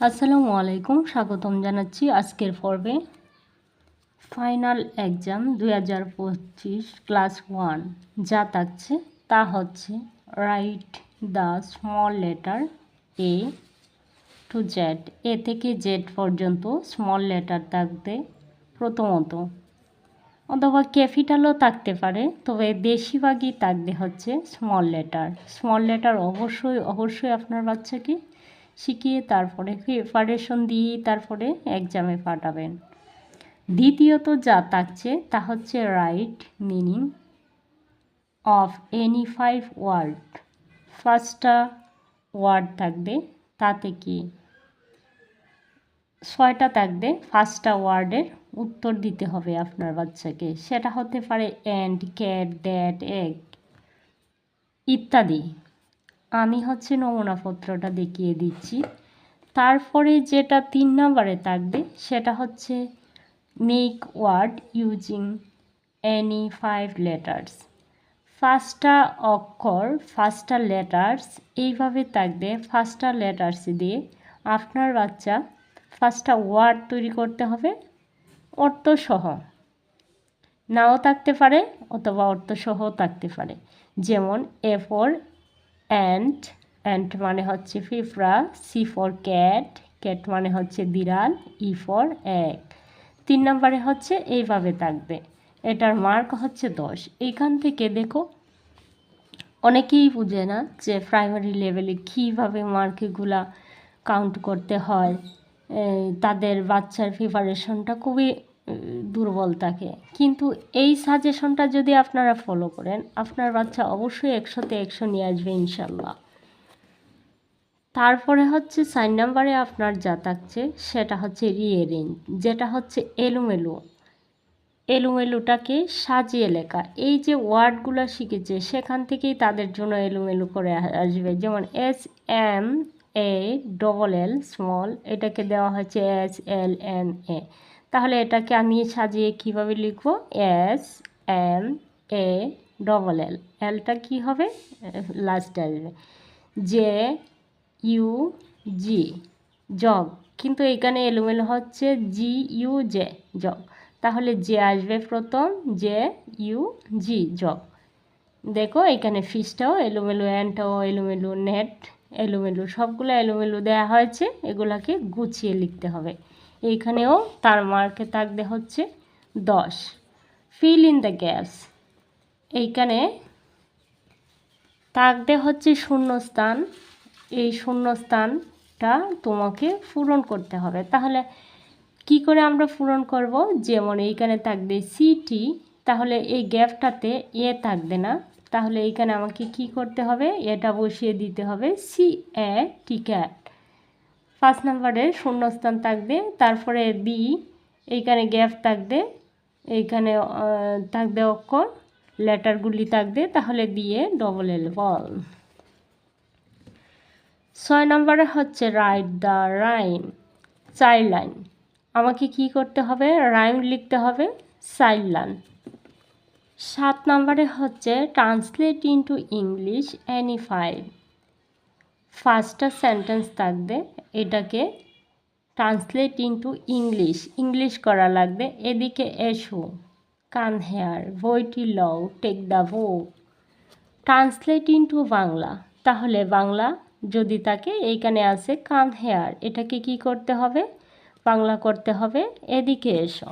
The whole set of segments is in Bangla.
আসসালামু আলাইকুম, স্বাগতম জানাচ্ছি আজকের পর্বে। ফাইনাল এক্সাম 2025 ক্লাস 1 যা থাকছে তা হচ্ছে write the small letter A to Z. A থেকে জেড পর্যন্ত স্মল লেটার থাকবে প্রথমত, অথবা ক্যাপিটালও থাকতে পারে, তবে বেশিরভাগই থাকবে হচ্ছে স্মল লেটার। স্মল লেটার অবশ্যই আপনার বাচ্চাকে শিখিয়ে তারপরে প্রিপারেশন দিয়ে তারপরে এক্সামে পাঠাবেন। দ্বিতীয়ত যা থাকছে তা হচ্ছে write meaning of any 5 word. ফার্স্টটা ওয়ার্ড থাকবে, তাতে কি 6টা থাকবে। ফার্স্টটা ওয়ার্ডের উত্তর দিতে হবে আপনার বাচ্চাকে, সেটা হতে পারে অ্যান্ড, ক্যাট, দ্যাট, এগ ইত্যাদি। আমি হচ্ছে নমুনাপত্রটা দেখিয়ে দিচ্ছি। তারপরে যেটা 3 নম্বরে থাকবে সেটা হচ্ছে make word using any 5 letters. ফার্স্টটা অক্ষর, ফার্স্টটা লেটার্স এইভাবে থাকবে। ফার্স্টটা লেটার্স দিয়ে আপনার বাচ্চা ফার্স্টটা ওয়ার্ড তৈরি করতে হবে, অর্থসহ নাও থাকতে পারে অথবা অর্থসহ থাকতে পারে। যেমন এ ফর অ্যান্ট, অ্যান্ট মানে হচ্ছে পিঁপড়া। সি ফর ক্যাট, ক্যাট মানে হচ্ছে বিড়াল। E for egg. 3 নম্বরে হচ্ছে এইভাবে থাকবে। এটার মার্ক হচ্ছে 10। এইখান থেকে দেখো অনেকেই বুঝে না যে প্রাইমারি লেভেলে কীভাবে মার্কগুলা কাউন্ট করতে হয়। তাদের বাচ্চার প্রিপারেশনটা খুবই দুর্বল থাকে, কিন্তু এই সাজেশনটা যদি আপনারা ফলো করেন আপনার বাচ্চা অবশ্যই 100তে 100 নিয়ে আসবে ইনশাল্লাহ। তারপরে হচ্ছে 4 নম্বরে আপনার যা থাকছে সেটা হচ্ছে রিঅ্যারেঞ্জ, যেটা হচ্ছে এলোমেলোটাকে সাজিয়ে লেখা। এই যে ওয়ার্ডগুলো শিখেছে সেখান থেকেই তাদের জন্য এলোমেলো করে আসবে। যেমন SMALL স্মল, এটাকে দেওয়া হচ্ছে SLMA। তাহলে এটাকে আমি সাজিয়ে কিভাবে লিখব? SMALL, এলটা কি হবে? লাস্টে আসবে। JUG জগ, কিন্তু এখানে এলোমেলো হচ্ছে GUJ জগ। তাহলে যে আসবে প্রথম, JUG জগ। দেখো এখানে ফিশটাও এলোমেলো, অ্যান্ডটাও এলোমেলো, নেট এলোমেলো, সবগুলো এলোমেলো দেওয়া হয়েছে। এগুলাকে গুছিয়ে লিখতে হবে। এইখানেও তার মার্কে থাকবে হচ্ছে 10। ফিল ইন দ্য গ্যাপস, এইখানে থাকবে হচ্ছে শূন্যস্থান। এই শূন্যস্থানটা তোমাকে পূরণ করতে হবে। তাহলে কি করে আমরা পূরণ করব? যেমন এইখানে থাকবে সিটি, তাহলে এই গ্যাপটাতে এ থাকবে না। তাহলে এইখানে আমাকে কি করতে হবে? এটা বসিয়ে দিতে হবে CAT, ক্যাট। 5 নম্বরের শূন্যস্থান থাকবে, তারপরে বি, এইখানে গ্যাপ থাকবে, এইখানে থাকবে অক্ষর, লেটারগুলি থাকবে, তাহলে BALL বল। 6 নম্বরে হচ্ছে write the rhyme child line. আমাকে কি করতে হবে? রাইম লিখতে হবে, চাইল্ড লাইন। 7 নম্বরে হচ্ছে ট্রান্সলেট ইনটু ইংলিশ এনি 5। ফার্স্টটা সেন্টেন্স থাকবে, এটাকে ট্রান্সলেট ইনটু ইংলিশ করা লাগবে। এদিকে এসো, কাম হেয়ার, বইটি লও, take the book. Translate into Bangla, তাহলে বাংলা যদি থাকে এইখানে আছে কাম হেয়ার, এটাকে কি করতে হবে? বাংলা করতে হবে, এদিকে এসো।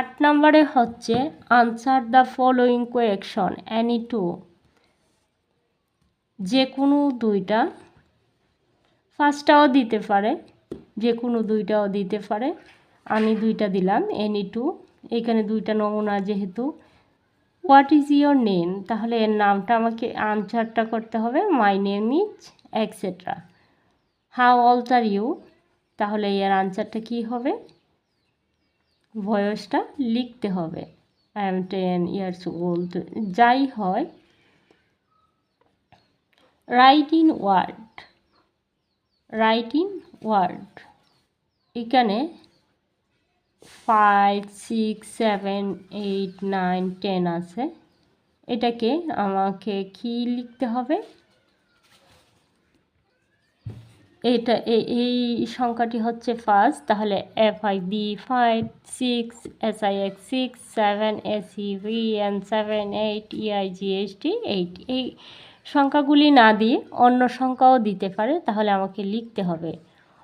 আট নম্বরে হচ্ছে answer the following question any two. যে কোনো দুইটা, ফার্স্টটাও দিতে পারে, যে কোনো দুইটাও দিতে পারে। আমি দুইটা দিলাম, এনি টু। এখানে দুইটা নমুনা যেহেতু। হোয়াট ইজ ইয়োর নেম, তাহলে এর নামটা আমাকে আনসারটা করতে হবে, my name is etcetera. How old are you, তাহলে এর আনসারটা কি হবে? বয়সটা লিখতে হবে, আই এম 10 ইয়ার্স ওল্ড। যাই হয়, রাইট ইন ওয়ার্ড, এখানে 5 6 7 8 9 10 আছে। এটাকে আমাকে কি লিখতে হবে? এই সংখ্যাটি হচ্ছে ফার্স্ট, তাহলে FIB 5 6 SIX 6 7 SEVN 7 8 EIGHT 8। এই সংখ্যাগুলি না দিয়ে অন্য সংখ্যাও দিতে পারে, তাহলে আমাকে লিখতে হবে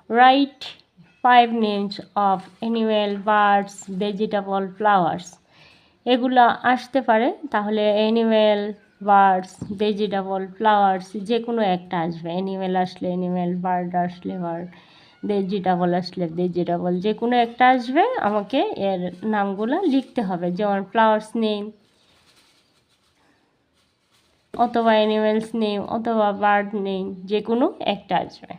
right 5 names of animal, birds, vegetable, flowers. এগুলো আসতে পারে, তাহলে অ্যানিমেল, বার্ডস, ভেজিটেবল, ফ্লাওয়ার্স যে কোনো একটা আসবে। অ্যানিমেল আসলে অ্যানিমেল, বার্ড আসলে বার্ড, ভেজিটেবল আসলে ভেজিটেবল, যে কোনো একটা আসবে। আমাকে এর নামগুলো লিখতে হবে, যেমন ফ্লাওয়ার্স নেম অথবা অ্যানিমেলস নেম অথবা বার্ড নেম, যে কোনো একটা আসবে।